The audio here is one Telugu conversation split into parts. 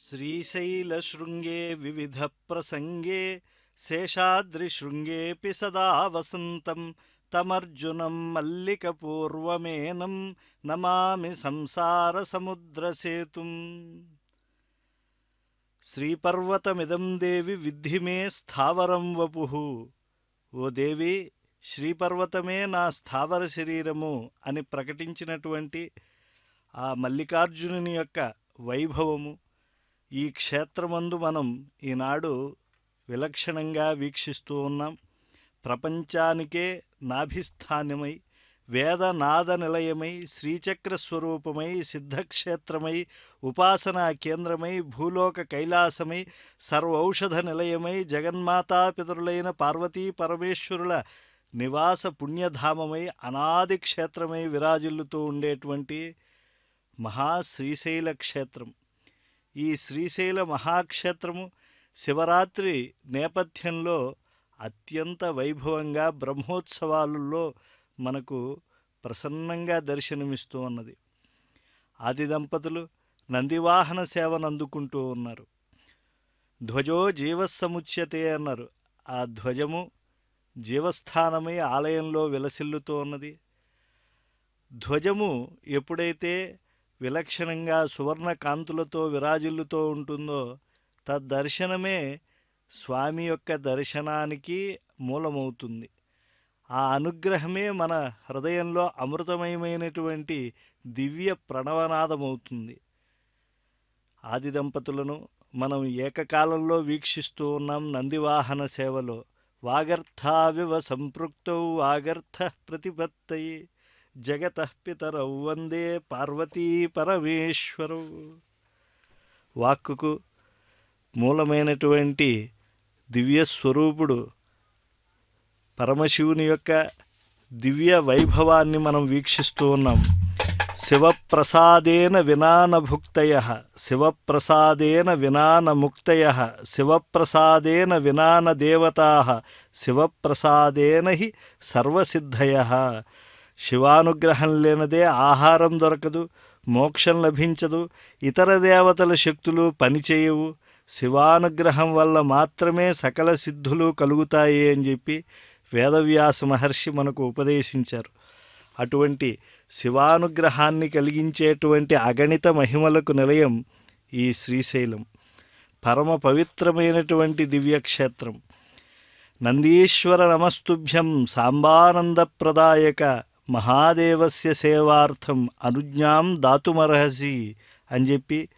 శ్రీశైలశృంగే వివిధప్రసంగే శేషాద్రిశృంగేऽపి సదా వసంతం తమర్జునం మల్లికపూర్వమేనం నమామి సంసారసముద్రసేతుం. శ్రీపర్వతమిదం దేవి విద్ధి మే స్థావరం వపుః. ఓ దేవి, శ్రీపర్వతమే నా స్థావర శరీరము అని ప్రకటించినటువంటి ఆ మల్లికార్జునుని యొక్క వైభవము ఈ క్షేత్రమందు మనం ఈనాడు విలక్షణంగా వీక్షిస్తూ ఉన్నాం. ప్రపంచానికే నాభిస్థానమై, వేదనాద నిలయమై, శ్రీచక్ర స్వరూపమై, సిద్ధక్షేత్రమై, ఉపాసనా కేంద్రమై, భూలోక కైలాసమై, సర్వౌషధ నిలయమై, జగన్మాతాపితరులైన పార్వతీ పరమేశ్వరుల నివాస పుణ్యధామమై, అనాది క్షేత్రమై విరాజిల్లుతూ ఉండేటువంటి మహాశ్రీశైల క్షేత్రం. ఈ శ్రీశైల మహాక్షేత్రము శివరాత్రి నేపథ్యంలో అత్యంత వైభవంగా బ్రహ్మోత్సవాలలో మనకు ప్రసన్నంగా దర్శనమిస్తూ ఉన్నది. ఆది దంపతులు నందివాహన సేవను అందుకుంటూ ఉన్నారు. ధ్వజో జీవస్సముచ్యతే అన్నారు. ఆ ధ్వజము జీవస్థానమై ఆలయంలో విలసిల్లుతూ ఉన్నది. ధ్వజము ఎప్పుడైతే విలక్షణంగా సువర్ణ కాంతులతో విరాజిల్లుతూ ఉంటుందో తద్దర్శనమే స్వామి యొక్క దర్శనానికి మూలమవుతుంది. ఆ అనుగ్రహమే మన హృదయంలో అమృతమయమైనటువంటి దివ్య ప్రణవనాదమవుతుంది. ఆది దంపతులను మనం ఏకకాలంలో వీక్షిస్తూ ఉన్నాం నందివాహన సేవలో. వాగర్థావివ సంపృక్తౌ వాగర్థ ప్రతిపత్తయే జగతః పితరౌ వందే పార్వతీ పరమేశ్వరౌ. వాక్కుకు మూలమైనటువంటి దివ్యస్వరూపుడు పరమశివుని యొక్క దివ్య వైభవాన్ని మనం వీక్షిస్తూ ఉన్నాం. శివప్రసాదేన వినానభుక్తయః శివప్రసాదేన వినానముక్తయః శివప్రసాదేన వినానదేవతాః శివప్రసాదేన హి సర్వసిద్ధయః. శివానుగ్రహం లేనిదే ఆహారం దొరకదు, మోక్షం లభించదు, ఇతర దేవతల శక్తులు పనిచేయవు. శివానుగ్రహం వల్ల మాత్రమే సకల సిద్ధులు కలుగుతాయి అని చెప్పి వేదవ్యాస మహర్షి మనకు ఉపదేశించారు. అటువంటి శివానుగ్రహాన్ని కలిగించేటువంటి అగణిత మహిమలకు నిలయం ఈ శ్రీశైలం. పరమ పవిత్రమైనటువంటి దివ్యక్షేత్రం. నందీశ్వర నమస్తుభ్యం సాంబానందప్రదాయక మహాదేవస్య సేవార్థం అనుజ్ఞాం దాతుమర్హసి అని చెప్పి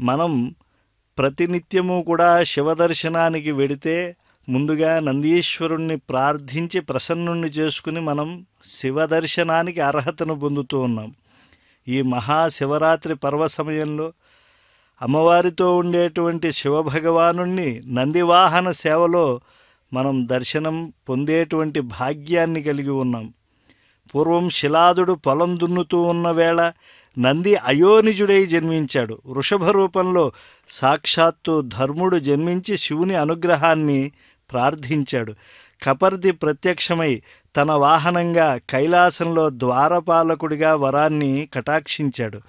మనం ప్రతినిత్యము కూడా శివదర్శనానికి వెడితే ముందుగా నందీశ్వరుణ్ణి ప్రార్థించి ప్రసన్నుణ్ణి చేసుకుని మనం శివదర్శనానికి అర్హతను పొందుతూ ఉన్నాం. ఈ మహాశివరాత్రి పర్వ సమయంలో అమ్మవారితో ఉండేటువంటి శివభగవానుణ్ణి నందివాహన సేవలో మనం దర్శనం పొందేటువంటి భాగ్యాన్ని కలిగి ఉన్నాం. పూర్వం శిలాదుడు పొలం దున్నుతూ ఉన్న వేళ నంది అయోనిజుడై జన్మించాడు. వృషభ రూపంలో సాక్షాత్తు ధర్ముడు జన్మించి శివుని అనుగ్రహాన్ని ప్రార్థించాడు. కపర్ది ప్రత్యక్షమై తన వాహనంగా కైలాసంలో ద్వారపాలకుడిగా వరాన్ని కటాక్షించాడు.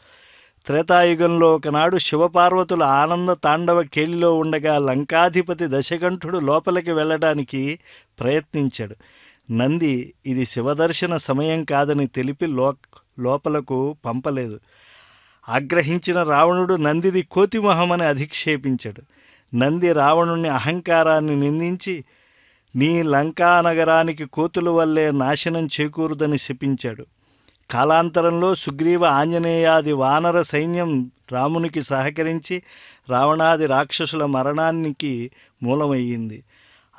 త్రేతాయుగంలో ఒకనాడు శివపార్వతుల ఆనంద తాండవ కేళిలో ఉండగా లంకాధిపతి దశకంఠుడు లోపలికి వెళ్ళడానికి ప్రయత్నించాడు. నంది ఇది శివదర్శన సమయం కాదని తెలిపి లోపలకు పంపలేదు. ఆగ్రహించిన రావణుడు నందిది కోతిమొహమని అధిక్షేపించాడు. నంది రావణుని అహంకారాన్ని నిందించి నీ లంకా నగరానికి కోతుల వల్లే నాశనం చేకూరుదని శపించాడు. కాలాంతరంలో సుగ్రీవ ఆంజనేయాది వానర సైన్యం రామునికి సహకరించి రావణాది రాక్షసుల మరణానికి మూలమయ్యింది.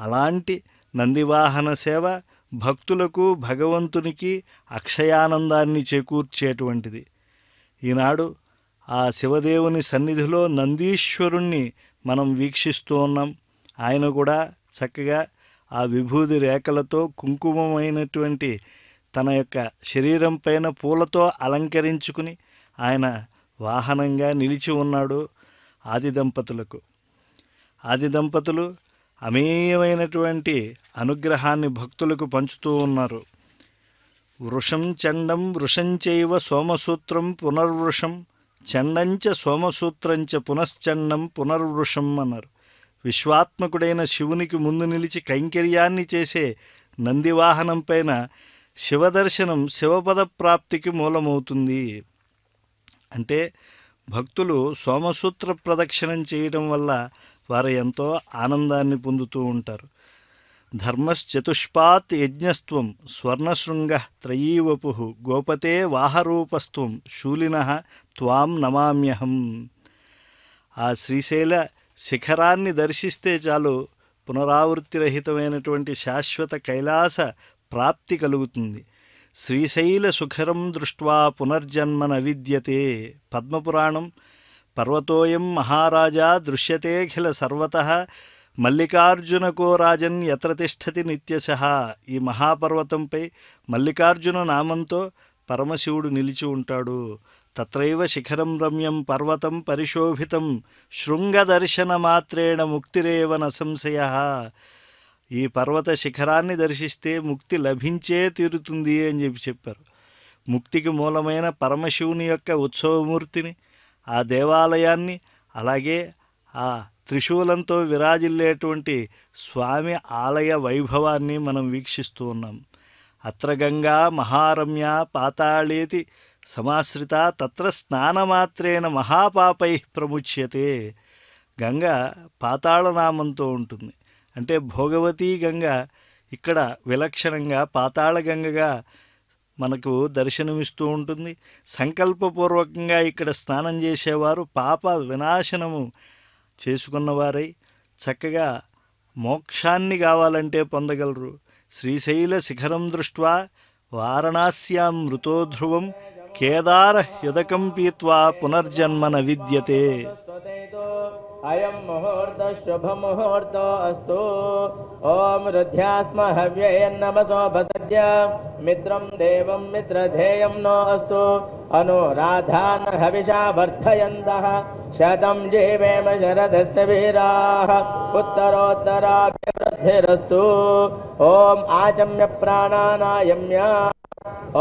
అలాంటి నందివాహన సేవ భక్తులకు భగవంతునికి అక్షయానందాన్ని చేకూర్చేటువంటిది. ఈనాడు ఆ శివదేవుని సన్నిధిలో నందీశ్వరుణ్ణి మనం వీక్షిస్తూ ఉన్నాం. ఆయన కూడా చక్కగా ఆ విభూది రేఖలతో కుంకుమమైనటువంటి తన యొక్క శరీరం పైన పూలతో అలంకరించుకుని ఆయన వాహనంగా నిలిచి ఉన్నాడు ఆది దంపతులకు. ఆది దంపతులు అమేయమైనటువంటి అనుగ్రహాన్ని భక్తులకు పంచుతూ ఉన్నారు. వృషం చండం వృషంచైవ సోమసూత్రం పునర్వృషం చండంచ సోమసూత్రంచ పునశ్చండం పునర్వృషం అన్నారు. విశ్వాత్మకుడైన శివునికి ముందు నిలిచి కైంకర్యాన్ని చేసే నందివాహనం పైన శివదర్శనం శివపద ప్రాప్తికి మూలమవుతుంది. అంటే భక్తులు సోమసూత్ర ప్రదక్షిణం చేయడం వల్ల వారు ఎంతో ఆనందాన్ని పొందుతూ ఉంటారు. ధర్మశ్చతుష్పాత్ యజ్ఞస్త్వం స్వర్ణశృంగ త్రయీవపు గోపతే వాహరూపస్త్వం శూలినః త్వాం నమామ్యహం. ఆ శ్రీశైల శిఖరాన్ని దర్శిస్తే చాలు పునరావృత్తిరహితమైనటువంటి శాశ్వత కైలాస ప్రాప్తి కలుగుతుంది. శ్రీశైల సుఖరం దృష్ట్వా పునర్జన్మ విద్యతే. పద్మపురాణం పర్వతోయం మహారాజా దృశ్యతేఖిల సర్వతః మల్లికార్జునకో రాజన్ యత్ర తిష్టతి నిత్యశః. ఈ మహాపర్వతంపై మల్లికార్జున నామంతో పరమశివుడు నిలిచి ఉంటాడు. తత్రైవ శిఖరం రమ్యం పర్వతం పరిశోభితం శృంగదర్శన మాత్రేణ ముక్తిరేవ న సంశయః. ఈ పర్వత శిఖరాన్ని దర్శిస్తే ముక్తి లభించే తీరుతుంది అని చెప్పారు. ముక్తికి మూలమైన పరమశివుని యొక్క ఉత్సవమూర్తిని, ఆ దేవాలయాన్ని, అలాగే ఆ త్రిశూలంతో విరాజిల్లేటువంటి స్వామి ఆలయ వైభవాన్ని మనం వీక్షిస్తూ ఉన్నాం. అత్ర గంగా మహారమ్య పాతాళేతి సమాశ్రిత తత్ర స్నానమాత్రేణ మహాపాపై ప్రముచ్యతే. గంగ పాతాళనామంతో ఉంటుంది. అంటే భోగవతీ గంగ ఇక్కడ విలక్షణంగా పాతాళ గంగగా మనకు దర్శనమిస్తూ ఉంటుంది. సంకల్పపూర్వకంగా ఇక్కడ స్నానం చేసేవారు పాప వినాశనము చేసుకున్నవారై చక్కగా మోక్షాన్ని కావాలంటే పొందగలరు. శ్రీశైల శిఖరం దృష్ట్వా వారణాస్యాం మృతో ధ్రువం కేదార యుదకం పీత్వా పునర్జన్మన విద్యతే. అయం ముహూర్త శుభ ముహూర్త అస్తు. ఓం రుధ్యాస్మ హవ్యయన్నమసోభసద్య మిత్రం దేవం మిత్రధేయం నో అస్తు. అనురాధాన్ హవిషా వర్ధయంతః శతం జీవేమ శరదస్య వీరాః ఉత్తరోత్తరాభివృద్ధిరస్తు. ఓం ఆచమ్య ప్రాణానాయమ్య.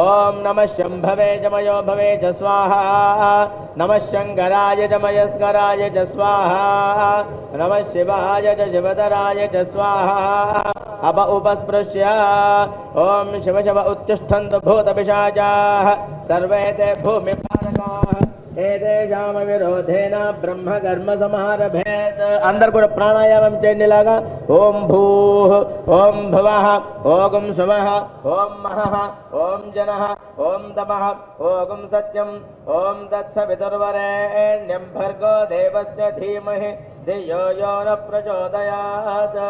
ఓం నమః శంభవే జమయో భవే చ స్వాహా. నమః శంకరాయ జమయస్కరాయ చ స్వాహా. నమః శివాయ చ శివతరాయ చ స్వాహా. అప ఉపస్పృశ్య ఓం శివ శివ ఉత్తిష్టంతు భూతపిశాచాః సర్వే తే భూమిపాలకాః ఏతేషామ విరోధేన బ్రహ్మ కర్మ సమారభేత్. అందరు కూడా ప్రాణాయామం చేయండి ఇలాగా. ఓం భూః ఓం భువః ఓం శువః ఓం మహః ఓం జనః ఓం తమః ఓం సత్యం ఓం తత్సవితుర్వరేణ్యం భర్గో దేవస్య ధీమహి ధియో యో న ప్రచోదయాత్.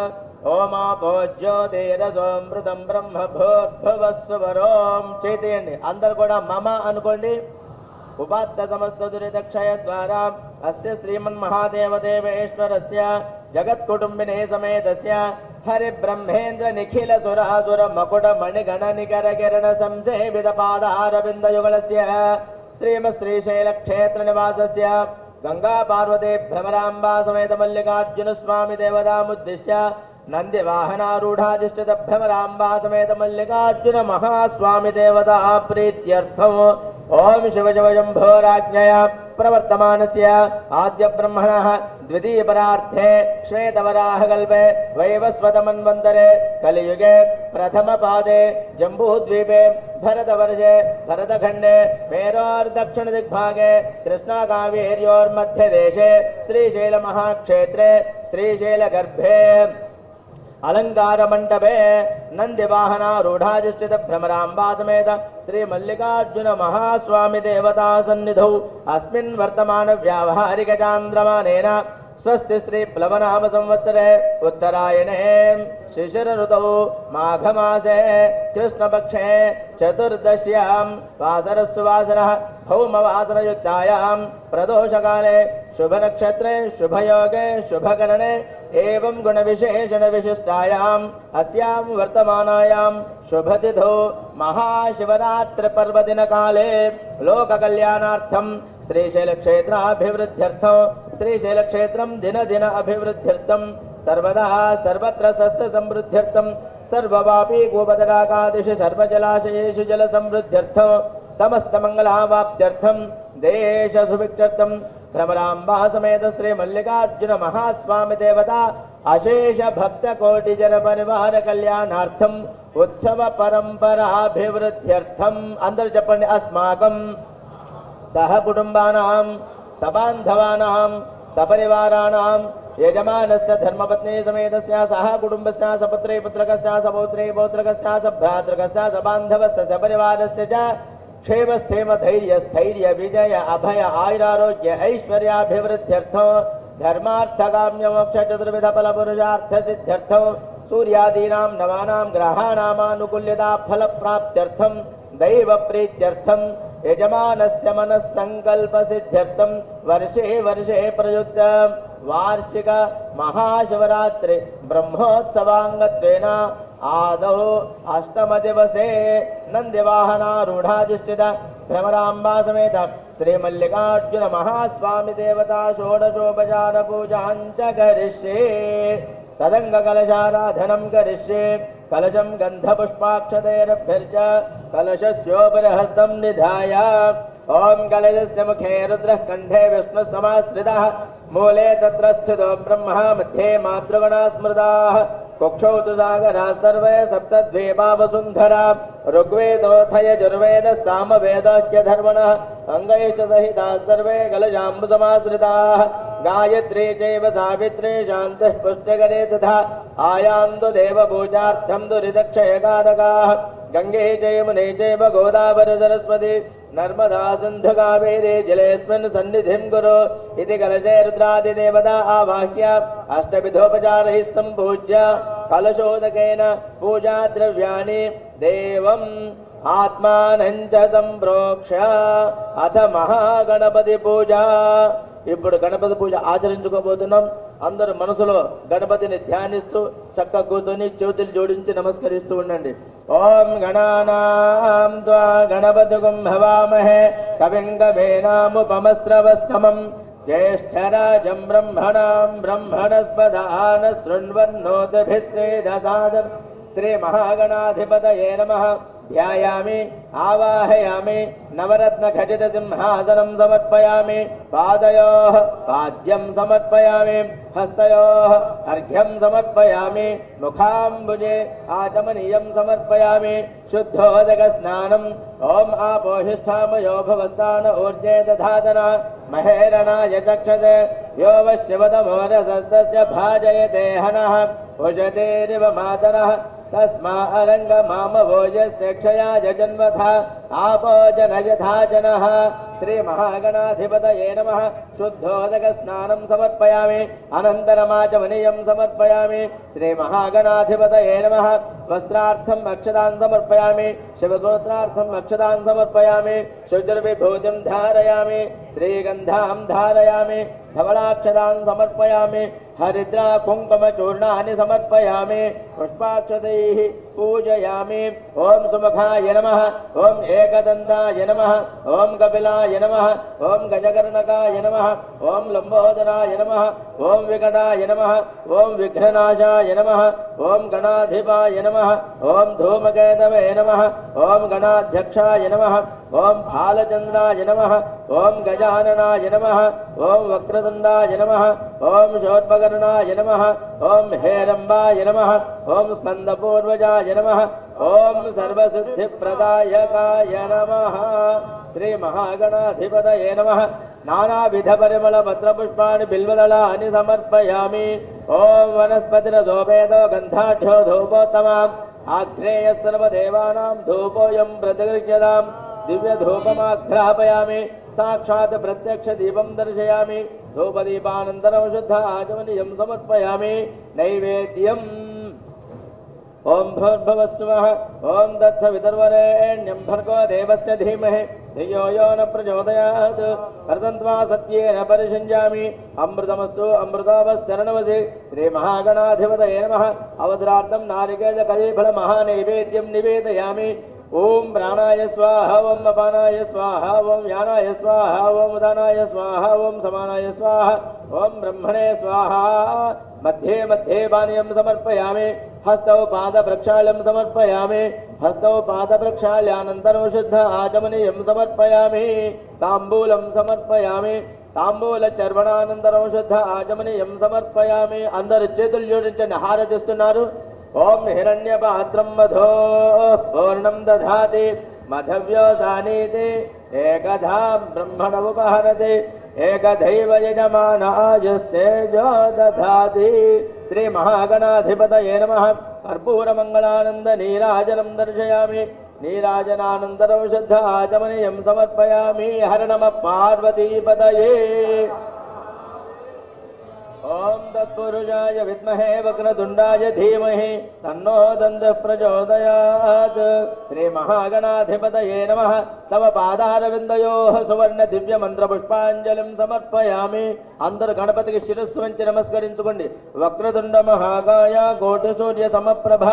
ఓమాపో జ్యోతిరసోమృతం బ్రహ్మ భూర్భువస్సువరోం. చేయండి అందరు కూడా మమ అనుకోండి. ఉపాత్త సమస్త దురితక్షయ ద్వారా అస్య శ్రీమన్మహాదేవదేవేశ్వరస్య జగత్కుటుంబినే సమేతస్య హరి బ్రహ్మేంద్ర నిఖిల సురాసుర మకుట మణిగణ నికర కిరణ సంసేవిత పాదారవిందయుగళస్య శ్రీమశ్రీశైల క్షేత్ర నివాసస్య గంగా పార్వతే భ్రమరాంబా సమేత మల్లికార్జున స్వామి దేవతాముద్దిశ్య నంది వాహనారూఢాధిష్ఠిత భ్రమరాంబా సమేత మల్లికార్జున మహాస్వామి దేవతా ప్రీత్యర్థం ఓం శివ శివ శంభోరాజ్ఞయ ప్రవర్తమానస్య ఆద్య బ్రహ్మణః ద్వితీయ పరార్థే శ్వేతవరాహకల్పే వైవస్వతమన్వంతరే కలియుగే ప్రథమ పాదే జంబూద్వీపే భరతవర్షే భరతఖండే మేరోర్దక్షిణ దిగ్భాగే కృష్ణాకావేర్యోర్మధ్యదేశే శ్రీశైల మహాక్షేత్రే శ్రీశైలగర్భే अलंकार मंडपे नंदी वाहनारूढ़ाधिष्ठित भ्रमरांबा समेत श्री मल्लिकार्जुन महास्वामी देवता सन्निधौ अस्मिन् वर्तमान व्यावहारिक चांद्रमानेन स्वस्ति श्री प्लवनाम संवत्सरे उत्तरायणे शिशिर ऋतौ माघमासे कृष्णपक्षे चतुर्दश्यां वासरस्तु वासरः भौमवासरयुक्तायां प्रदोषकाले शुभ नक्षत्रे शुभयोगे शुभकरणे एवं गुण विशेषण विशिष्टायाम् अस्यां वर्तमानायां शुभतिथौ महाशिवरात्रि पर्वदिन काले लोक कल्याणार्थं श्रीशैल क्षेत्राभिवृद्ध्यर्थं श्रीशैल क्षेत्रं दिन दिन अभिवृद्ध्यर्थं सर्वदा सर्वत्र सस्य समृद्ध्यर्थं सर्ववापी गोपदराकादिषु सर्वजलाशयेषु जल समृद्ध्यर्थं समस्त मंगलावाप्त्यर्थं देश सुभिक्षर्थम भ्रमरांबा समेत श्री मल्लिकार्जुन महास्वामी देवता अशेष भक्त कोटि जन परिवार कल्याणार्थम उत्सव परंपराभिवृद्ध्यर्थम अंदर चपंడి अस्माकं सह कुटुंबानां सबांधवानां सपरिवाराणां यजमानस्य धर्मपत्नी समेतस्य सह कुटुंबस्य सपुत्रे पुत्रकस्य सपौत्रे पौत्रकस्य सभ्रातृकस्य सबांधवस्य सपरिवारस्य च क्षेम स्थेम धैर्य स्थैर्य विजय अभय आयुरारोग्य ऐश्वर्याभिवृद्ध्यर्थो धर्मार्थकाम्य मोक्ष चतुर्विध फल पुरुषार्थ सिद्ध्यर्थो सूर्यादीनां नवानां ग्रहाणामानुकूल्यता फल प्राप्त्यर्थं दैव प्रीत्यर्थं यजमानस्य मनस्संकल्प सिद्ध्यर्थं वर्षे वर्षे प्रयुक्त वार्षिक महाशिवरात्रि ब्रह्मोत्सवांगत्वेन आदौ अष्टम दिवसे नंदिवाहनारूढ़ाधिष्ठित भ्रमरांबा समेत श्री मल्लिकार्जुन महास्वामी देवता षोडशोपचार पूजाञ्च करिष्ये तदंग कलशाराधनं करिष्ये कलशं गंधपुष्पाक्षतैरभ्यर्च कलशस्योपरि हस्तं निधाय ओम कलशस्य मुखे रुद्रः कंठे विष्णुः समाश्रितः मूले तत्र स्थितो ब्रह्मा मध्ये मातृगणा स्मृताः कुक्षौ तु सागरा सर्वे सप्तद्वीपा वसुन्धरा ऋग्वेदोऽथ यजुर्वेद सामवेदोऽध्यधर्वणः अङ्गैश्च सहिताः सर्वे कलशाम्बुसमाश्रिताः गायत्री चैव सावित्री शान्तिः पुष्टिकरे तथा आयान्तु देवपूजार्थं दुरितक्षयकारकाः गङ्गे चैमुने चैव गोदावरी सरस्वती नर्मदा सिन्धु कावेरी जलेऽस्मिन् सन्निधिं कुरु इति कलशे रुद्रादिदेवता आवाह्य अष्टविधोपचारैः सम्पूज्य कलशोदकेन पूजाद्रव्याणि देवम् आत्मानं च सम्प्रोक्ष्य अथ महागणपति पूजा ఇప్పుడు గణపతి పూజ ఆచరించుకోబోతున్నాం. అందరూ మనసులో గణపతిని ధ్యానిస్తూ చక్క కూర్చొని చేతులు జోడించి నమస్కరిస్తూ ఉండండి. ఓం గణానాం త్వా గణపతిగం హవామహే కవిం కవీనాముపమస్రవస్తమం జ్యేష్ఠరాజం బ్రహ్మణాం బ్రహ్మణస్పదాన శృణ్వన్నోతిభిశ్రేదసాదం శ్రీ మహాగణాధిపతయే నమః ध्यायामि आवाहयामि नवरत्न खचित सिंहासनं समर्पयामि पादयोः पाद्यं समर्पयामि हस्तयोः अर्घ्यं समर्पयामि मुखाम्बुजे आचमनीयं समर्पयामि शुद्धोदकस्नानम् ओम आपोहिष्ठामयो भवस्तान ऊर्जे दधातना महेरणाय चक्षते यो वश्यवदमोरसस्तस्य भाजयते हनः भुजतेरिव मातरः तस्मा अरंग माम भोजस्य क्षया जन्मथा आपो जन यथा जनः श्री महागणाधिपतये नमः शुद्धोदक स्नानं समर्पयामि अनन्तरमाचमनीयं समर्पयामि श्री महागणाधिपतये नमः वस्त्रार्थं अक्षतान् समर्पयामि शिवसूत्रार्थं अक्षतान् समर्पयामि शुद्रविभूतिं धारयामि श्रीगन्धां धारयामि धवलाक्षतान् समर्पयामि हरिद्रा कुंकुम चूर्णानि समर्पयामि पुष्पाक्षतैः पूजयामि ओम सुमुखाय नमः ओम एकदन्ताय नमः ओम कपिलाय नमः ओम गजकर्णकाय नमः ओम लंबोदराय नमः ओम विकटाय नमः ओम विघ्ननाशाय नमः ओम गणाधिपाय नमः ओम धूमकेतवे नमः ओम गणाध्यक्षाय नमः ओम फालचंद्राय नमः ओम गजाननाय नमः ओम वक्रतुंडाय नमः ओम शोर्पकर्णाय नमः ओम हेरंबाय नमः ओम स्कंदपूर्वजाय नमः ओम सर्वसिद्धिप्रदायकाय नमः श्री महागणाधिपतये नमः नानाविध परिमल पत्रपुष्पाणि बिल्वदलानि समर्पयामि ओम वनस्पतिरधोपेदो गन्धाढ्यो धूपोत्तमाम् आग्नेयः सर्वदेवानां धूपोऽयं प्रतिगृह्यताम् दिव्य धूपमाघ्रापयामि साक्षात् प्रत्यक्ष दीपं दर्शयामि धूपदीपानन्तरं शुद्ध आचमनीयं समर्पयामि नैवेद्यम् ओम भूर्भुवस्सुवः ओम दत्सवितर्वरेण्यं भर्गो देवस्य धीमहि धियो यो न प्रचोदयात् अर्धन्त्वा सत्येन परिषिञ्जामि अमृतमस्तु अमृतावस्तरणवसि श्रीमहागणाधिपतये नमः अवद्रार्थं नारिकेलकदलीफलमहानैवेद्यं निवेदयामि ओम प्राणाय स्वाहा ओम अपानाय स्वाहा ओम यानाय स्वाहा ओम उदानाय स्वाहा ओम समानाय स्वाहा ओम ब्रह्मणे स्वाहा मध्ये मध्ये पानीयं समर्पयामि हस्तौ पादप्रक्षाल्यं समर्पयामि हस्तौ पादप्रक्षाल्यानन्तरं शुद्ध आचमनीयं समर्पयामि తాంబూలం సమర్పయామి. తాంబూల చర్వణానంతరం శుద్ధ ఆచమనీయం సమర్పయామి. అందరు చేతులు జోడించండి, హారతిస్తున్నారు. ఓం హిరణ్య పాత్రం మధో పూర్ణం దధాతి మధవ్యోసానీతి ఏకధా బ్రహ్మణ ఉపహరతి ఏకదైవ యజమానాయస్తేజో దధాతి. శ్రీ మహాగణాధిపతయే నమః. కర్పూర మంగళానంద నీరాజనం దర్శయామి. నీరాజనానంతరం శుద్ధ ఆచమనీయం సమర్పయామి. హర నమః పార్వతీపతయే. ఓం తత్పురుషాయ విద్మహే వక్రతుండాయ ధీమహి తన్నో దంతః ప్రచోదయాత్. శ్రీ మహాగణాధిపతయే నమః. తమ పాదారవిందయోః సువర్ణ దివ్య మంత్ర పుష్పాంజలిం సమర్పయామి. అందరూ గణపతికి శిరస్సు వంచి నమస్కరించుకోండి. వక్రతుండ మహాకాయ కోటి సూర్య సమప్రభ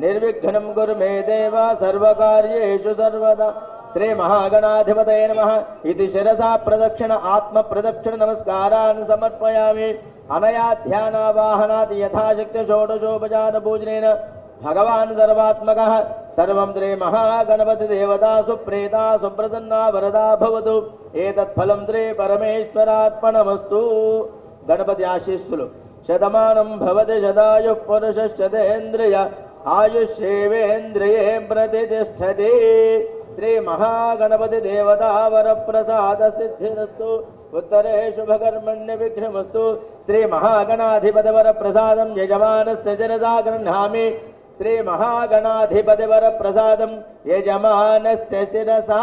నిర్విఘ్నం కురు మే దేవ సర్వకార్యేషు సర్వదా. శ్రీ మహాగణాధిపతయే నమః. ఇది శిరసా ప్రదక్షిణ ఆత్మ ప్రదక్షిణ నమస్కారాన్ని సమర్పయామి. అనయా ధ్యానావాహనాది యథాశక్తి షోడశోపచార పూజనేన భగవాన్ సర్వాత్మకః. సర్వం శ్రీ మహాగణపతి దేవతా సుప్రీతా సుప్రసన్నా వరదా భవతు. ఏతత్ఫలం శ్రీ పరమేశ్వరార్పణమస్తు. గణపతి ఆశీస్సులు. శతమానం భవతి శతాయుః పురుషశ్చతేంద్రియ ఆయుష్యేవేంద్రియే ప్రతిష్టతి. శ్రీ మహాగణపతి దేవతా వరప్రసాద సిద్ధిరస్తు. ఉత్తరే శుభకర్మణ్య విఘ్నమస్తు. శ్రీ మహాగణాధిపతి వరప్రసాదం యజమానస్య శిరసా గృహ్ణామి. శ్రీ మహాగణాధిపతి వరప్రసాదం యజమానస్య శిరసా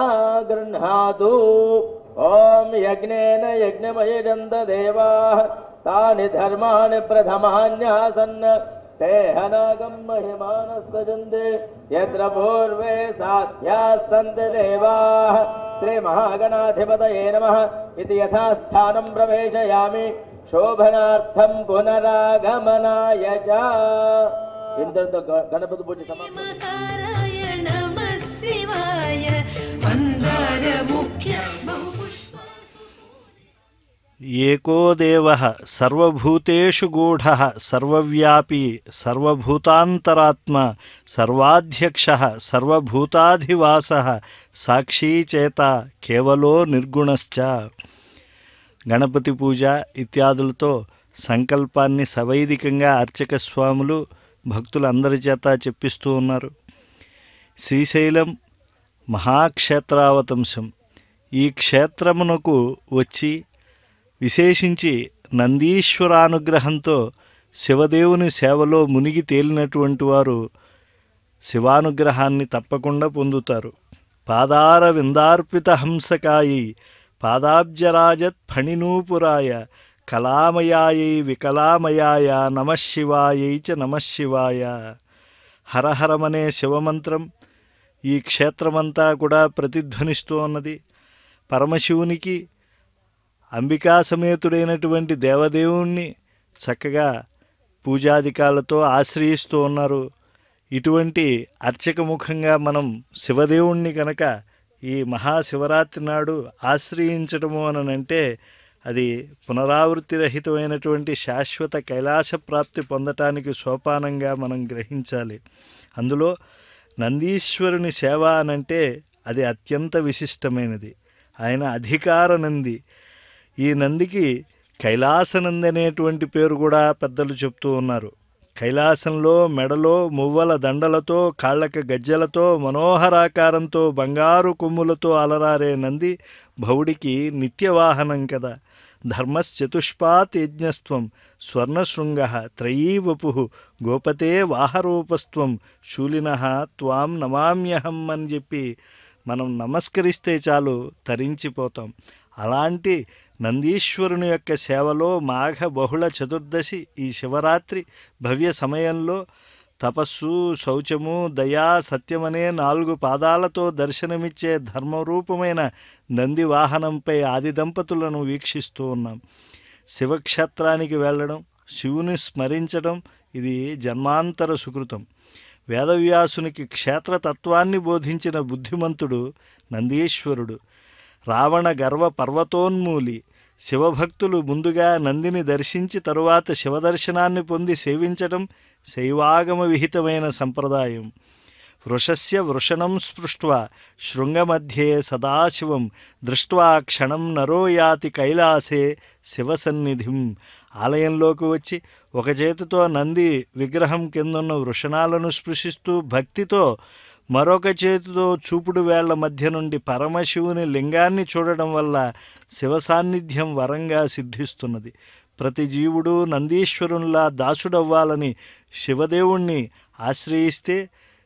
గృహ్ణాతు. ఓం యజ్ఞేన యజ్ఞమయజంత దేవాః తాని ధర్మాణి ప్రథమాన్యాసన్న ते हनागं महिमानः सजन्ते यत्र पूर्वे साध्याः सन्ति देवाः. श्री महागणाधिपतये नमः. इति यथास्थानं प्रवेशयामि. शोभनार्थं पुनरागमनाय च. इंद्रतो गणपति पूजा समाप्त. नमः शिवाय मंदार मुख्य ఏకో దేవః సర్వభూతేషు గూఢః సర్వవ్యాపీ సర్వభూతాంతరాత్మ సర్వాధ్యక్షః సర్వభూతాధివాసః సాక్షీ చేత కేవలో నిర్గుణశ్చ. గణపతి పూజ ఇత్యాదులతో సంకల్పాన్ని సవైదికంగా అర్చక స్వాములు భక్తులందరి చేత చెప్పిస్తూ ఉన్నారు. శ్రీశైలం మహాక్షేత్రావతంశం. ఈ క్షేత్రమునకు వచ్చి విశేషించి నందీశ్వరానుగ్రహంతో శివదేవుని సేవలో మునిగి తేలినటువంటి వారు శివానుగ్రహాన్ని తప్పకుండా పొందుతారు. పాదార విందార్పిత హంసకాయి పాదాబ్జరాజత్ ఫణినూపురాయ కళామయాయై వికలామయాయ నమశివాయై చ నమశివాయ. హరహరమనే శివమంత్రం ఈ క్షేత్రమంతా కూడా ప్రతిధ్వనిస్తూ ఉన్నది. పరమశివునికి అంబికా సమేతుడైనటువంటి దేవదేవుణ్ణి చక్కగా పూజాధికాలతో ఆశ్రయిస్తూ ఉన్నారు. ఇటువంటి అర్చకముఖంగా మనం శివదేవుణ్ణి కనుక ఈ మహాశివరాత్రి నాడు ఆశ్రయించడము అనంటే అది పునరావృత్తి రహితమైనటువంటి శాశ్వత కైలాస ప్రాప్తి పొందటానికి సోపానంగా మనం గ్రహించాలి. అందులో నందీశ్వరుని సేవ అనంటే అది అత్యంత విశిష్టమైనది. ఆయన అధికార నంది. ఈ నందికి కైలాసనంది అనేటువంటి పేరు కూడా పెద్దలు చెప్తూ ఉన్నారు. కైలాసంలో మెడలో మువ్వల దండలతో కాళ్ళక గజ్జలతో మనోహరాకారంతో బంగారు కొమ్ములతో అలరారే నంది భవుడికి నిత్యవాహనం కదా. ధర్మశ్చతుష్పాత్ యజ్ఞస్త్వం స్వర్ణశృంగ త్రయీవపు గోపతే వాహరూపస్త్వం శూలినః త్వాం నమామ్యహం అని చెప్పి మనం నమస్కరిస్తే చాలు తరించిపోతాం. అలాంటి నందీశ్వరుని యొక్క సేవలో మాఘ బహుళ చతుర్దశి ఈ శివరాత్రి భవ్య సమయంలో తపస్సు, శౌచము, దయా, సత్యమనే 4 పాదాలతో దర్శనమిచ్చే ధర్మరూపమైన నంది వాహనంపై ఆది దంపతులను వీక్షిస్తూ ఉన్నాం. శివక్షేత్రానికి వెళ్ళడం, శివుని స్మరించడం ఇది జన్మాంతర సుకృతం. వేదవ్యాసునికి క్షేత్రతత్వాన్ని బోధించిన బుద్ధిమంతుడు నందీశ్వరుడు. రావణ గర్వ పర్వతోన్మూలి. శివభక్తులు ముందుగా నందిని దర్శించి తరువాత శివదర్శనాన్ని పొంది సేవించటం శైవాగమ విహితమైన సంప్రదాయం. వృషస్య వృషణం స్పృష్ట్వా శృంగమధ్యే సదాశివం దృష్ట్వా క్షణం నరో యాతి కైలాసే శివసన్నిధిం. ఆలయంలోకి వచ్చి ఒక చేతితో నంది విగ్రహం కిందున్న వృషణాలను స్పృశిస్తూ భక్తితో మరొక చేతితో చూపుడు వేళ్ల మధ్య నుండి పరమశివుని లింగాన్ని చూడడం వల్ల శివ సాన్నిధ్యం వరంగా సిద్ధిస్తున్నది. ప్రతి జీవుడు నందీశ్వరునిలా దాసుడవ్వాలని శివదేవుణ్ణి ఆశ్రయిస్తే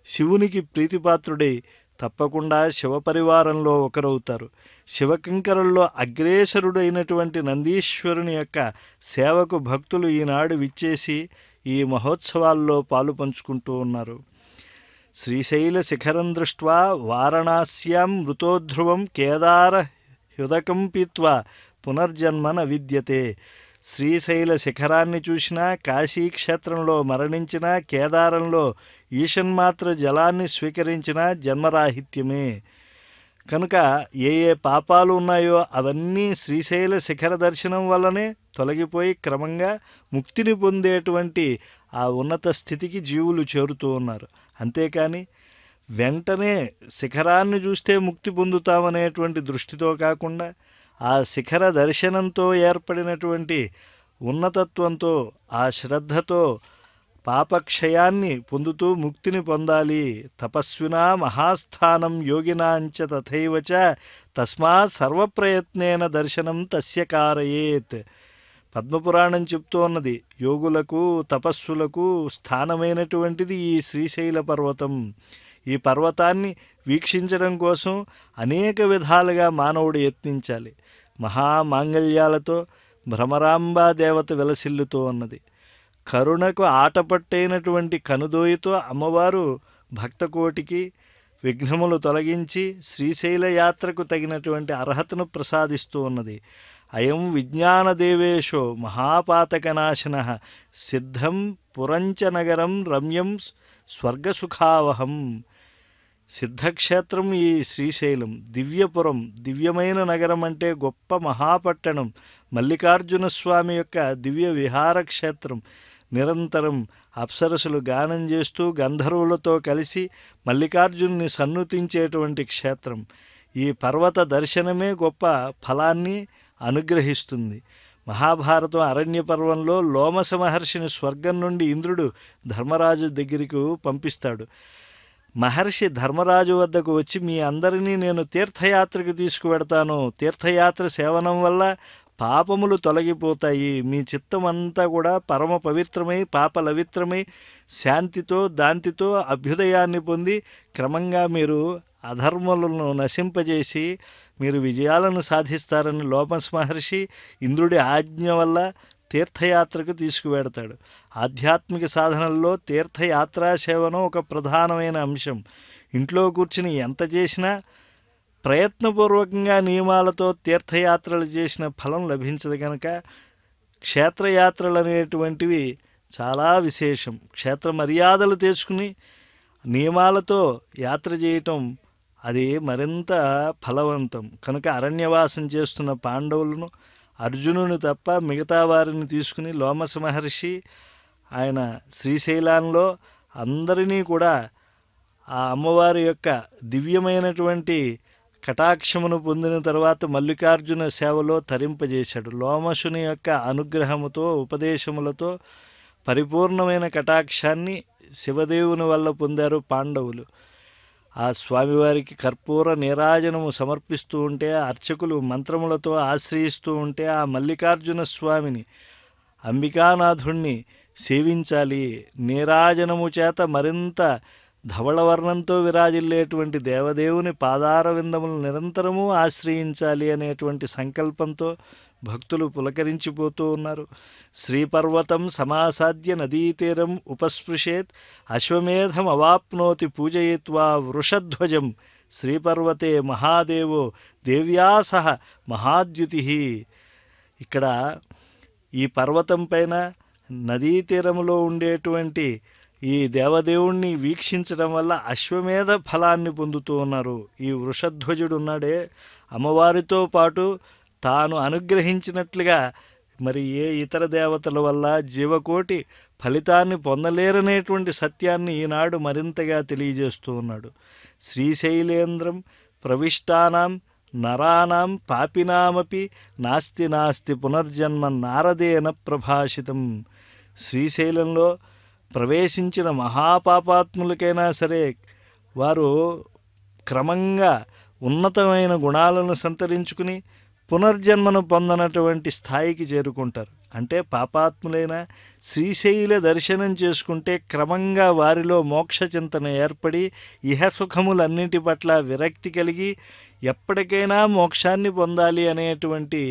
శివునికి ప్రీతిపాత్రుడై తప్పకుండా శివపరివారంలో ఒకరవుతారు. శివకింకరుల్లో అగ్రేసరుడైనటువంటి నందీశ్వరుని యొక్క సేవకు భక్తులు ఈనాడు విచ్చేసి ఈ మహోత్సవాల్లో పాలు పంచుకుంటూ ఉన్నారు. శ్రీశైల శిఖరం దృష్ట్వా వారణాస్యాం మృతోధ్రువం కేదార హ్యుదకం పీత్వా పునర్జన్మ న విద్యతే. శ్రీశైల శిఖరాన్ని చూసినా, కాశీక్షేత్రంలో మరణించినా, కేదారంలో ఈషన్మాత్ర జలాన్ని స్వీకరించినా జన్మరాహిత్యమే. కనుక ఏ ఏ పాపాలు ఉన్నాయో అవన్నీ శ్రీశైల శిఖర దర్శనం వల్లనే తొలగిపోయి క్రమంగా ముక్తిని పొందేటువంటి ఆ ఉన్నత స్థితికి జీవులు చేరుతూ ఉన్నారు. అంతేకాని వెంటనే శిఖరాన్ని చూస్తే ముక్తి పొందుతామనేటువంటి దృష్టితో కాకుండా ఆ శిఖర దర్శనంతో ఏర్పడినటువంటి ఉన్నతత్వంతో, ఆ శ్రద్ధతో పాపక్షయాన్ని పొందుతూ ముక్తిని పొందాలి. తపస్వినా మహాస్థానం యోగినాంచ తథైవచ తస్మాత్ సర్వప్రయత్నేన దర్శనం తస్య కారయేత్. పద్మపురాణం చెప్తూ ఉన్నది, యోగులకు తపస్సులకు స్థానమైనటువంటిది ఈ శ్రీశైల పర్వతం. ఈ పర్వతాన్ని వీక్షించడం కోసం అనేక విధాలుగా మానవుడు యత్నించాలి. మహామాంగళ్యాలతో భ్రమరాంబా దేవత విలసిల్లుతూ ఉన్నది. కరుణకు ఆటపట్టైనటువంటి కనుదోయితో అమ్మవారు భక్తకోటికి విఘ్నములు తొలగించి శ్రీశైల యాత్రకు తగినటువంటి అర్హతను ప్రసాదిస్తూ ఉన్నది. అయం విజ్ఞానదేవేశో మహాపాతకనాశన సిద్ధం పురంచ నగరం రమ్యం స్వర్గసుఖావహం. సిద్ధక్షేత్రం ఈ శ్రీశైలం, దివ్యపురం, దివ్యమైన నగరం అంటే గొప్ప మహాపట్టణం, మల్లికార్జున స్వామి యొక్క దివ్య విహార క్షేత్రం. నిరంతరం అప్సరసులు గానం చేస్తూ గంధర్వులతో కలిసి మల్లికార్జునుని సన్నుతించేటువంటి క్షేత్రం. ఈ పర్వత దర్శనమే గొప్ప ఫలాన్ని అనుగ్రహిస్తుంది. మహాభారతం అరణ్య పర్వంలో లోమస మహర్షిని స్వర్గం నుండి ఇంద్రుడు ధర్మరాజు దగ్గరికి పంపిస్తాడు. మహర్షి ధర్మరాజు వద్దకు వచ్చి, మీ అందరినీ నేను తీర్థయాత్రకు తీసుకువెడతాను, తీర్థయాత్ర సేవనం వల్ల పాపములు తొలగిపోతాయి, మీ చిత్తం అంతా కూడా పరమ పవిత్రమై పాపలవిత్రమై శాంతితో దాంతితో అభ్యుదయాన్ని పొంది క్రమంగా మీరు అధర్మలను నశింపజేసి మీరు విజయాలను సాధిస్తారని లోమస్ మహర్షి ఇంద్రుడి ఆజ్ఞ వల్ల తీర్థయాత్రకు తీసుకువెడతాడు. ఆధ్యాత్మిక సాధనల్లో తీర్థయాత్రా సేవనం ఒక ప్రధానమైన అంశం. ఇంట్లో కూర్చుని ఎంత చేసినా ప్రయత్నపూర్వకంగా నియమాలతో తీర్థయాత్రలు చేసిన ఫలం లభించదు. కనుక క్షేత్రయాత్రలు అనేటువంటివి చాలా విశేషం. క్షేత్ర మర్యాదలు తెచ్చుకుని నియమాలతో యాత్ర చేయటం అది మరింత ఫలవంతం. కనుక అరణ్యవాసం చేస్తున్న పాండవులను, అర్జునుని తప్ప మిగతా వారిని తీసుకుని లోమస మహర్షి ఆయన శ్రీశైలంలో అందరినీ కూడా ఆ అమ్మవారి యొక్క దివ్యమైనటువంటి కటాక్షమును పొందిన తర్వాత మల్లికార్జున సేవలో తరింపజేశాడు. లోమసుని యొక్క అనుగ్రహముతో ఉపదేశములతో పరిపూర్ణమైన కటాక్షాన్ని శివదేవుని వల్ల పొందారు పాండవులు. ఆ స్వామివారికి కర్పూర నీరాజనము సమర్పిస్తూ ఉంటే, అర్చకులు మంత్రములతో ఆశ్రయిస్తూ ఉంటే ఆ మల్లికార్జున స్వామిని, అంబికానాథుణ్ణి సేవించాలి. నీరాజనము చేత మరింత ధవళవర్ణంతో విరాజిల్లేటువంటి దేవదేవుని పాదార విందములు నిరంతరము ఆశ్రయించాలి అనేటువంటి సంకల్పంతో భక్తులు పులకరించిపోతూ ఉన్నారు. శ్రీపర్వతం సమాసాద్య నదీతీరం ఉపస్పృశేత్ అశ్వమేధం అవాప్నోతి పూజయిత్వా వృషధ్వజం శ్రీపర్వతే మహాదేవో దేవ్యా సహ మహాద్యుతి. ఇక్కడ ఈ పర్వతం పైన నదీ తీరములో ఉండేటువంటి ఈ దేవదేవుణ్ణి వీక్షించడం వల్ల అశ్వమేధ ఫలాన్ని పొందుతూ ఉన్నారు. ఈ వృషధ్వజుడు ఉన్నాడే, అమ్మవారితో పాటు తాను అనుగ్రహించినట్లుగా మరి ఏ ఇతర దేవతల వల్ల జీవకోటి ఫలితాన్ని పొందలేరనేటువంటి సత్యాన్ని ఈనాడు మరింతగా తెలియజేస్తూ ఉన్నాడు. శ్రీశైలేంద్రం ప్రవిష్టానాం నరానాం పాపినామపి నాస్తి నాస్తి పునర్జన్మ నారదేన ప్రభాషితం. శ్రీశైలంలో ప్రవేశించిన మహాపాపాత్ములకైనా సరే వారు క్రమంగా ఉన్నతమైన గుణాలను సంతరించుకుని పునర్జన్మను పొందనటువంటి స్థాయికి చేరుకుంటారు. అంటే పాపాత్ములైన శ్రీశైల దర్శనం చేసుకుంటే క్రమంగా వారిలో మోక్ష చింతన ఏర్పడి ఇహసుఖములన్నిటి పట్ల విరక్తి కలిగి ఎప్పటికైనా మోక్షాన్ని పొందాలి అనేటువంటి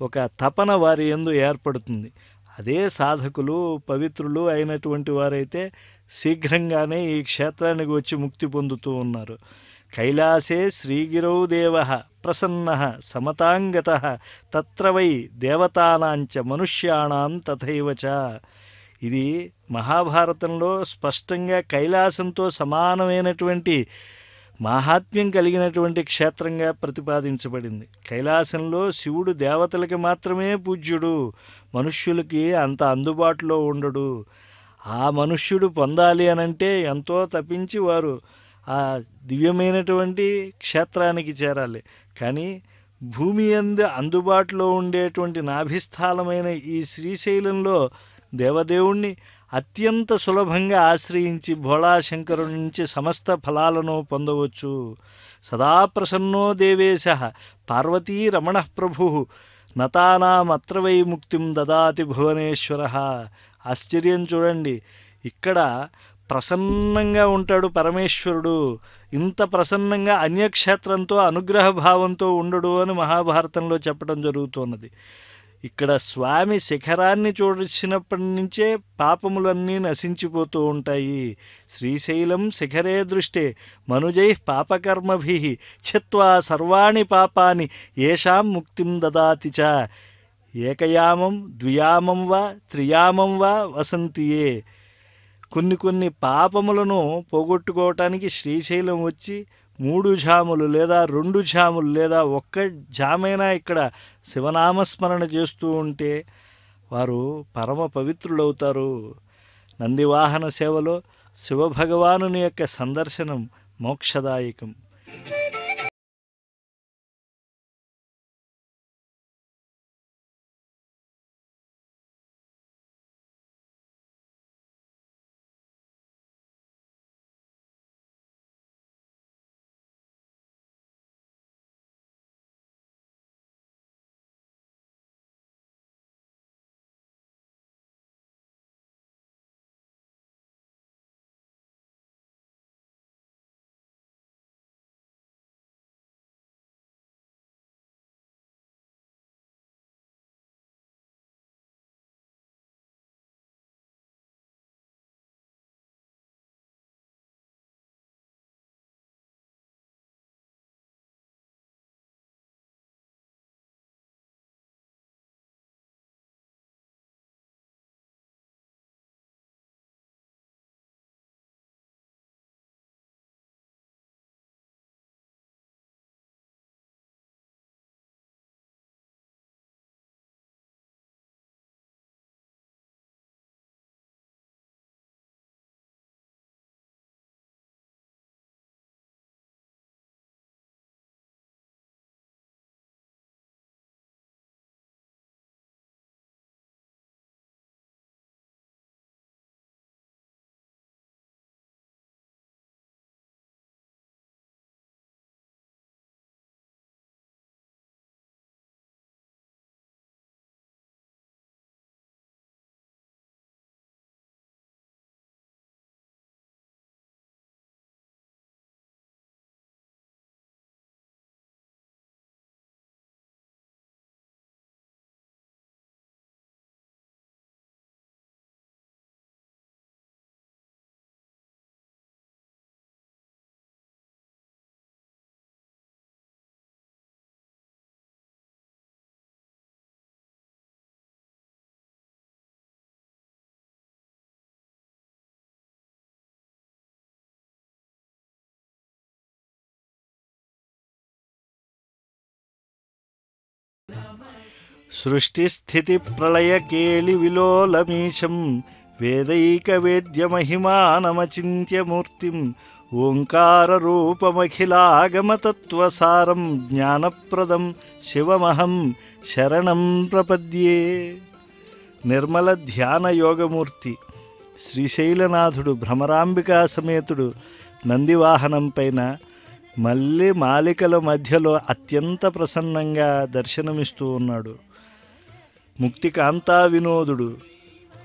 ఒక తపన వారి యందు ఏర్పడుతుంది. అదే సాధకులు పవిత్రులు అయినటువంటి వారైతే శీఘ్రంగానే ఈ క్షేత్రానికి వచ్చి ముక్తి పొందుతూ ఉన్నారు. కైలాసే శ్రీగిరౌ దేవ ప్రసన్న సమతాంగత తత్ర వై దేవతానాంచ మనుష్యాణం తథైవచ. ఇది మహాభారతంలో స్పష్టంగా కైలాసంతో సమానమైనటువంటి మాహాత్మ్యం కలిగినటువంటి క్షేత్రంగా ప్రతిపాదించబడింది. కైలాసంలో శివుడు దేవతలకి మాత్రమే పూజ్యుడు, మనుష్యులకి అంత అందుబాటులో ఉండడు. ఆ మనుష్యుడు పొందాలి అనంటే ఎంతో తప్పించి వారు ఆ దివ్యమైనటువంటి క్షేత్రానికి చేరాలి. కానీ భూమి యందు అందుబాటులో ఉండేటువంటి నాభిస్థానమైన ఈ శ్రీశైలంలో దేవదేవుణ్ణి అత్యంత సులభంగా ఆశ్రయించి భోళాశంకరుడి నుంచి సమస్త ఫలాలను పొందవచ్చు. సదా ప్రసన్నో దేవేశ పార్వతీ రమణ ప్రభు నతానామత్ర వై ముక్తిం దదాతి భువనేశ్వర. ఆశ్చర్యం చూడండి, ఇక్కడ ప్రసన్నంగా ఉంటాడు పరమేశ్వరుడు. ఇంత ప్రసన్నంగా అన్యక్షేత్రంతో అనుగ్రహ భావంతో ఉండడు అని మహాభారతంలో చెప్పడం జరుగుతున్నది. ఇక్కడ స్వామి శిఖరాన్ని చూసినప్పటి నుంచే పాపములన్నీ నశించిపోతూ ఉంటాయి. శ్రీశైలం శిఖరే దృష్టే మనుజై పాపకర్మభి చిత్వా సర్వాణి పాపాని ఏషాం ముక్తిం దదాతి చ. ఏకయామం ద్వియామం వా త్రియామం వా వసంతియే. కొన్ని పాపములను పోగొట్టుకోవటానికి శ్రీశైలం వచ్చి 3 జాములు లేదా 2 జాములు లేదా 1 జామైనా ఇక్కడ శివనామస్మరణ చేస్తూ ఉంటే వారు పరమ పవిత్రులవుతారు. నందివాహన సేవలో శివభగవానుని యొక్క సందర్శనం మోక్షదాయకం. సృష్టిస్థితి ప్రళయ కేళి విలోలమీశం వేదైకవేద్యమహిమానమచింత్యమూర్తిం ఓంకార రూపమఖిలాగమతత్వసారం జ్ఞానప్రదం శివమహం శరణం ప్రపద్యే. నిర్మల ధ్యాన యోగమూర్తి శ్రీశైలనాథుడు భ్రమరాంబికా సమేతుడు నందివాహనం పైన మళ్ళీ మాలికల మధ్యలో అత్యంత ప్రసన్నంగా దర్శనమిస్తూ ఉన్నాడు. ముక్తికాంతా వినోదుడు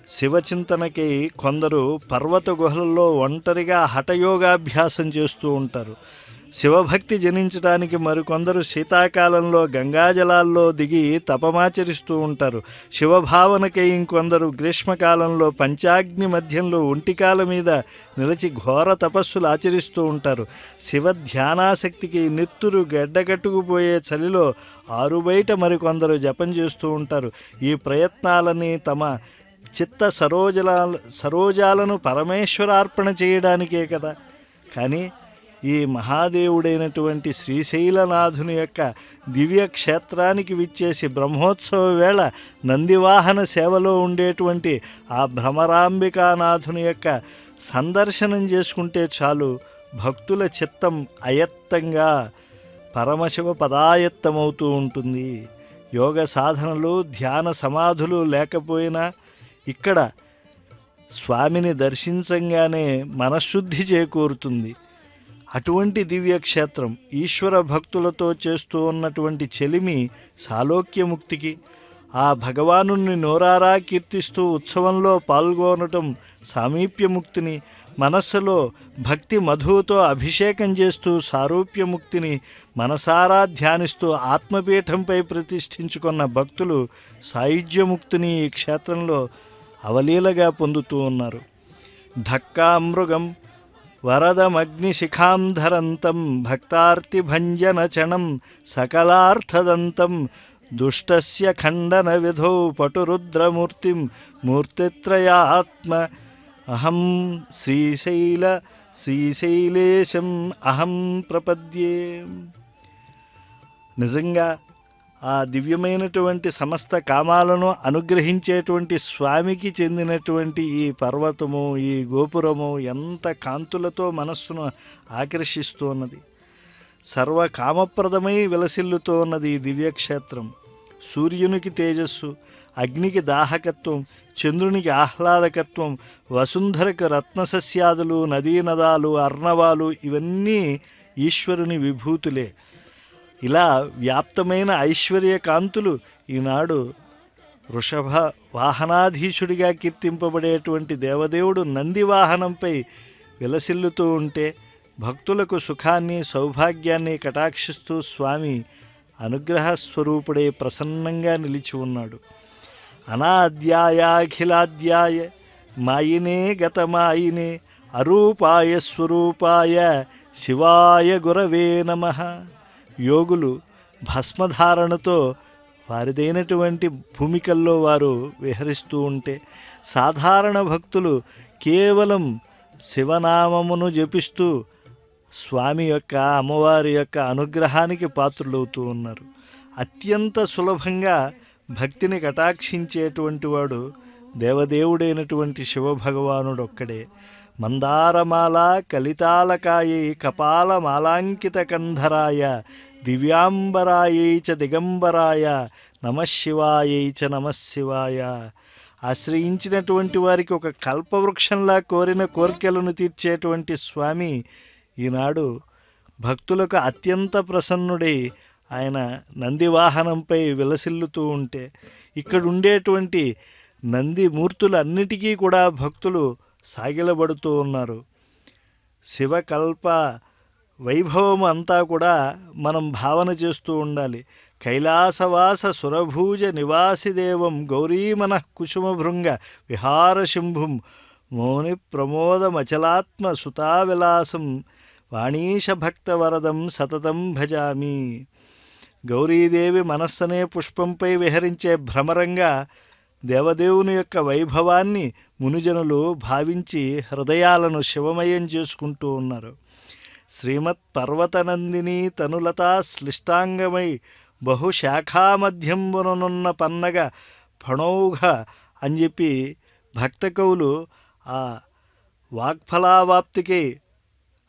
శివచింతనకై కొందరు పర్వత గుహలలో ఒంటరిగా హఠయోగాభ్యాసం చేస్తూ ఉంటారు. శివభక్తి జనించడానికి మరికొందరు శీతాకాలంలో గంగాజలాల్లో దిగి తపమాచరిస్తూ ఉంటారు. శివభావనకై ఇంకొందరు గ్రీష్మకాలంలో పంచాగ్ని మధ్యంలో ఒంటికాల మీద నిలిచి ఘోర తపస్సులు ఆచరిస్తూ ఉంటారు. శివ ధ్యానాసక్తికి నెత్తురు గడ్డకట్టుకుపోయే చలిలో ఆరుబయట మరికొందరు జపం చేస్తూ ఉంటారు. ఈ ప్రయత్నాలని తమ చిత్త సరోజాలను పరమేశ్వరార్పణ చేయడానికే కదా. కానీ ఈ మహాదేవుడైనటువంటి శ్రీశైలనాథుని యొక్క దివ్య క్షేత్రానికి విచ్చేసి బ్రహ్మోత్సవ వేళ నందివాహన సేవలో ఉండేటువంటి ఆ భ్రమరాంబికానాథుని యొక్క సందర్శనం చేసుకుంటే చాలు భక్తుల చిత్తం అయత్తంగా పరమశివ పదాయత్తమవుతూ ఉంటుంది. యోగ సాధనలు ధ్యాన సమాధులు లేకపోయినా ఇక్కడ స్వామిని దర్శించంగానే మనశ్శుద్ధి చేకూరుతుంది. అటువంటి దివ్యక్షేత్రం ఈశ్వర భక్తులతో చేస్తూ ఉన్నటువంటి చెలిమి సాలోక్యముక్తికి, ఆ భగవానుని నోరారా కీర్తిస్తూ ఉత్సవంలో పాల్గొనటం సామీప్యముక్తిని, మనస్సులో భక్తి మధువుతో అభిషేకం చేస్తూ సారూప్యముక్తిని మనసారా ధ్యానిస్తూ ఆత్మపీఠంపై ప్రతిష్ఠించుకున్న భక్తులు సాయుధ్యముక్తిని ఈ క్షేత్రంలో అవలీలగా పొందుతూ ఉన్నారు. ఢక్కామృగం వరదమగ్నిశిఖాం ధరంతం భక్తార్తిభంజనచణం సకలార్థదంతం దుష్టస్య ఖండన విధౌ పటురుద్రమూర్తిం మూర్తిత్రయాత్మ అహం శ్రీశైలేశం అహం ప్రపద్యే. నిజంగా ఆ దివ్యమైనటువంటి సమస్త కామాలను అనుగ్రహించేటువంటి స్వామికి చెందినటువంటి ఈ పర్వతము, ఈ గోపురము ఎంత కాంతులతో మనస్సును ఆకర్షిస్తూ ఉన్నది. సర్వకామప్రదమై విలసిల్లుతూ ఉన్నది ఈ దివ్యక్షేత్రం. సూర్యునికి తేజస్సు, అగ్నికి దాహకత్వం, చంద్రునికి ఆహ్లాదకత్వం, వసుంధరకు రత్నసస్యాదులు, నదీనదాలు, అర్ణవాలు ఇవన్నీ ఈశ్వరుని విభూతులే. ఇలా వ్యాప్తమైన ఐశ్వర్య కాంతులు ఈనాడు వృషభ వాహనాధీశుడిగా కీర్తింపబడేటువంటి దేవదేవుడు నందివాహనంపై విలసిల్లుతూ ఉంటే భక్తులకు సుఖాన్ని సౌభాగ్యాన్ని కటాక్షిస్తూ స్వామి అనుగ్రహ స్వరూపుడై ప్రసన్నంగా నిలిచి ఉన్నాడు. అనాద్యాయాఖిలాద్యాయ మాయినే గతమాయినే అరూపాయ స్వరూపాయ శివాయ గురవే నమః. యోగులు భస్మధారణతో వారిదైనటువంటి భూమికల్లో వారు విహరిస్తూ ఉంటే సాధారణ భక్తులు కేవలం శివనామమును జపిస్తూ స్వామి యొక్క అమ్మవారి యొక్క అనుగ్రహానికి పాత్రులవుతూ ఉన్నారు. అత్యంత సులభంగా భక్తిని కటాక్షించేటువంటి వాడు దేవదేవుడైనటువంటి శివభగవానుడు ఒక్కడే. మందారమాల కలితాలకాయై కపాలమాలాంకిత కంధరాయ దివ్యాంబరాయై చ దిగంబరాయ నమశివాయై చ నమశివాయ. ఆశ్రయించినటువంటి వారికి ఒక కల్పవృక్షంలా కోరిన కోరికలను తీర్చేటువంటి స్వామి ఈనాడు భక్తులకు అత్యంత ప్రసన్నుడై ఆయన నందివాహనంపై విలసిల్లుతూ ఉంటే ఇక్కడ ఉండేటువంటి నంది మూర్తులన్నిటికీ కూడా భక్తులు సాగిలబడుతూ ఉన్నారు. శివకల్ప వైభవం అంతా కూడా మనం భావన చేస్తూ ఉండాలి. కైలాసవాస సురభూజ నివాసిదేవం గౌరీమన కుసుమభృంగ విహారశంభుం మౌని ప్రమోదమచలాత్మ సుతావిలాసం వాణీశభక్తవరదం సతతం భజామి. గౌరీదేవి మనస్సనే పుష్పంపై విహరించే భ్రమరంగా దేవదేవుని యొక్క వైభవాన్ని మునిజనులు భావించి హృదయాలను శివమయం చేసుకుంటూ ఉన్నారు. శ్రీమత్ పర్వతనందిని తనులతా శ్లిష్టాంగమై బహుశాఖామధ్యంబుననున్న పన్నగ ఫణౌఘ అని చెప్పి భక్త కవులు ఆ వాక్ఫలావాప్తికి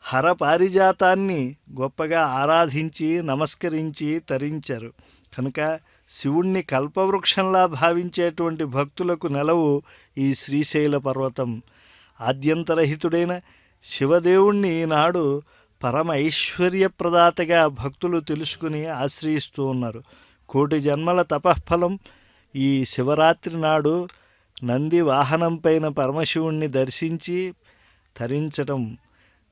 హర పారిజాతాన్ని గొప్పగా ఆరాధించి నమస్కరించి తరించారు. కనుక శివుణ్ణి కల్పవృక్షంలా భావించేటువంటి భక్తులకు నెలవు ఈ శ్రీశైల పర్వతం. ఆద్యంతరహితుడైన శివదేవుణ్ణి ఈనాడు పరమ ఐశ్వర్యప్రదాతగా భక్తులు తెలుసుకుని ఆశ్రయిస్తూ ఉన్నారు. కోటి జన్మల తపఃఫలం ఈ శివరాత్రి నాడు నంది వాహనంపైన పరమశివుణ్ణి దర్శించి తరించటం,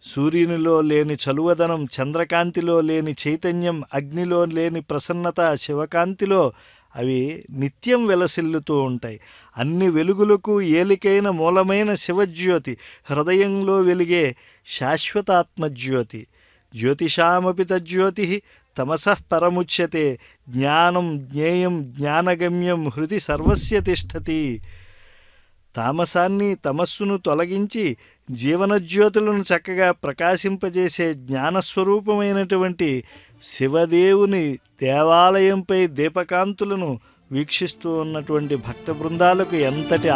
సూర్యునిలో లేని చలువదనం, చంద్రకాంతిలో లేని చైతన్యం, అగ్నిలో లేని ప్రసన్నత శివకాంతిలో అవి నిత్యం వెలసిల్లుతూ ఉంటాయి. అన్ని వెలుగులకు ఏలికైన మూలమైన శివజ్యోతి, హృదయంలో వెలిగే శాశ్వతాత్మజ్యోతి. జ్యోతిషామపి తజ్యోతి తమసః పరముచ్యతే, జ్ఞానం జ్ఞేయం జ్ఞానగమ్యం హృది సర్వస్య తిష్టతి. తామసాన్ని తమస్సును తొలగించి జీవనజ్యోతులను చక్కగా ప్రకాశింపజేసే జ్ఞానస్వరూపమైనటువంటి శివదేవుని దేవాలయంపై దీపకాంతులను వీక్షిస్తూ ఉన్నటువంటి భక్త బృందాలకు ఎంతటి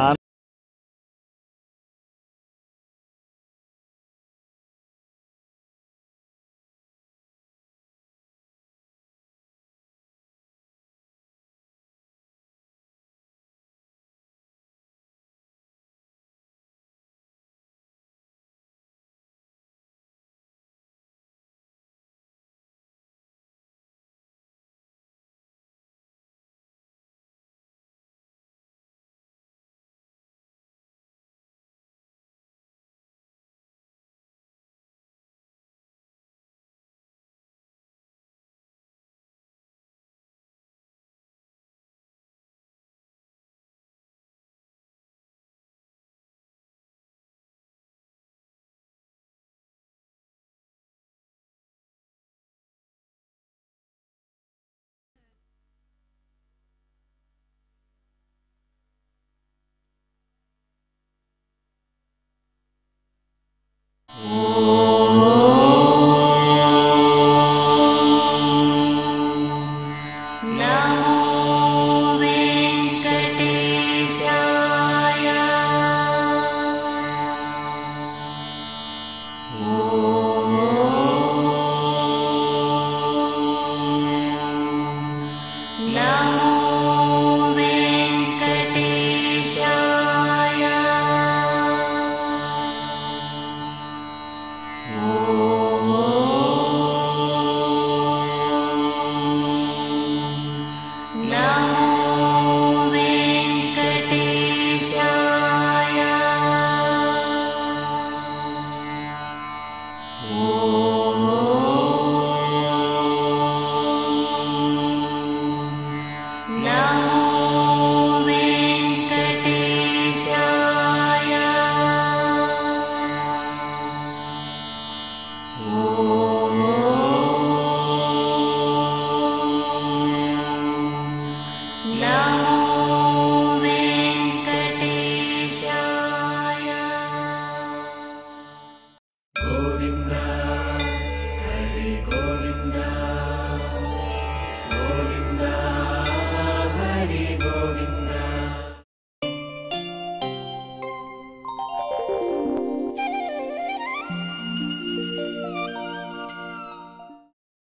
Namo